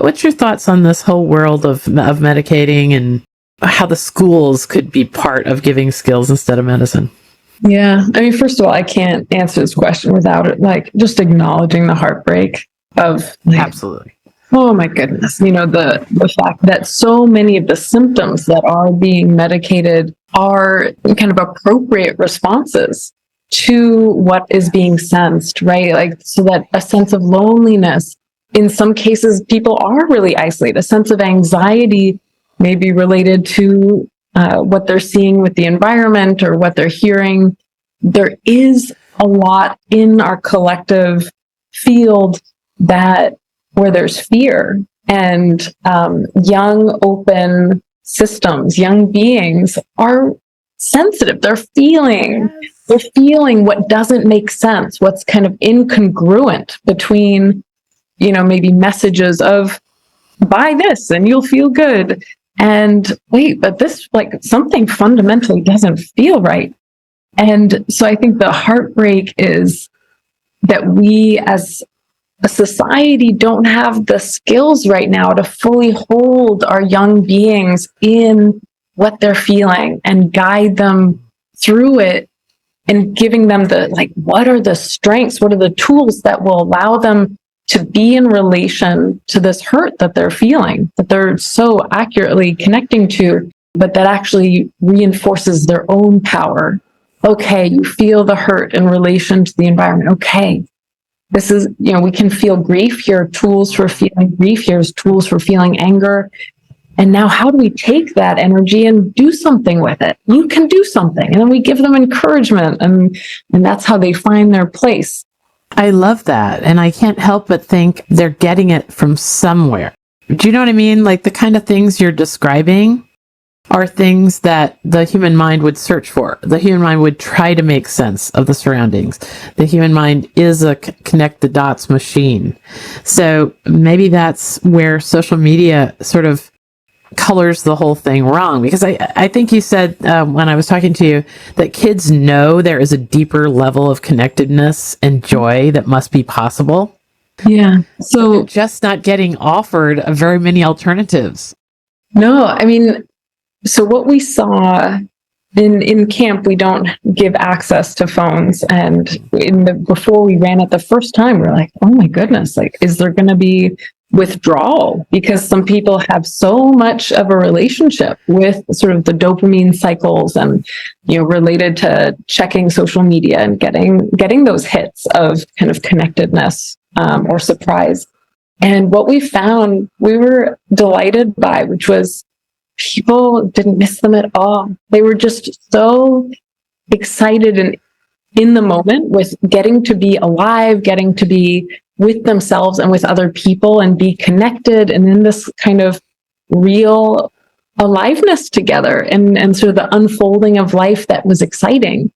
What's your thoughts on this whole world of medicating and how the schools could be part of giving skills instead of medicine? Yeah. I mean, first of all, I can't answer this question without it, like, just acknowledging the heartbreak of, like, Absolutely. oh my goodness, the fact that so many of the symptoms that are being medicated are kind of appropriate responses to what is being sensed, right? Like, so that a sense of loneliness, in some cases, people are really isolated. A sense of anxiety may be related to what they're seeing with the environment or what they're hearing. There is a lot in our collective field where there's fear, and young, open systems, young beings are sensitive. They're feeling what doesn't make sense, what's kind of incongruent between, maybe messages of buy this and you'll feel good. And wait, but this, like, something fundamentally doesn't feel right. And so I think the heartbreak is that we as a society don't have the skills right now to fully hold our young beings in what they're feeling and guide them through it, and giving them what are the strengths, what are the tools that will allow them to be in relation to this hurt that they're feeling, that they're so accurately connecting to, but that actually reinforces their own power. Okay, you feel the hurt in relation to the environment. Okay, this is, we can feel grief. Here are tools for feeling grief. Here's tools for feeling anger. And now how do we take that energy and do something with it? You can do something. And then we give them encouragement, and that's how they find their place. I love that. And I can't help but think they're getting it from somewhere. Do you know what I mean? Like, the kind of things you're describing are things that the human mind would search for. The human mind would try to make sense of the surroundings. The human mind is a connect the dots machine. So maybe that's where social media sort of colors the whole thing wrong, because I think you said when I was talking to you that kids know there is a deeper level of connectedness and joy that must be possible. Yeah. So they're just not getting offered very many alternatives. No, I mean, so what we saw in camp, we don't give access to phones. And before we ran it the first time, we're like, oh my goodness, like, is there going to be withdrawal? Because some people have so much of a relationship with sort of the dopamine cycles and, related to checking social media and getting those hits of kind of connectedness or surprise. And what we found, we were delighted by, which was people didn't miss them at all. They were just so excited and in the moment with getting to be alive, getting to be with themselves and with other people and be connected, and in this kind of real aliveness together and sort of the unfolding of life that was exciting.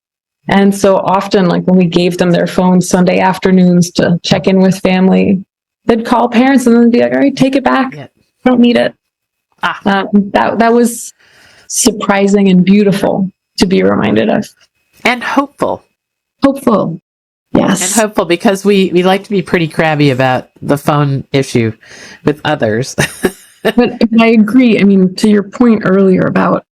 And so often, like, when we gave them their phones Sunday afternoons to check in with family, they'd call parents and then be like, all right, take it back. Yeah. Don't need it. That was surprising and beautiful to be reminded of. And hopeful. Hopeful. Yes. And hopeful, because we like to be pretty crabby about the phone issue with others. But I agree. I mean, to your point earlier about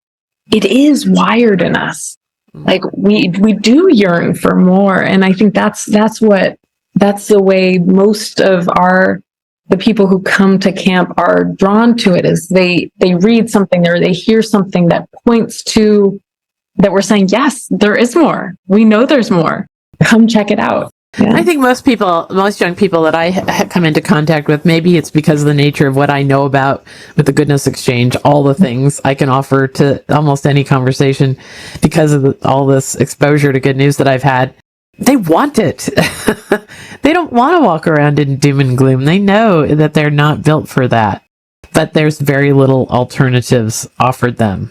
it is wired in us. Like, we do yearn for more. And I think that's the way most of the people who come to camp are drawn to it, is they read something or they hear something that points to that we're saying, yes, there is more. We know there's more. Come check it out. Yeah. I think most young people that I come into contact with, maybe it's because of the nature of what I know about with the Goodness Exchange, all the things I can offer to almost any conversation because of all this exposure to good news that I've had. They want it. They don't want to walk around in doom and gloom. They know that they're not built for that, but there's very little alternatives offered them.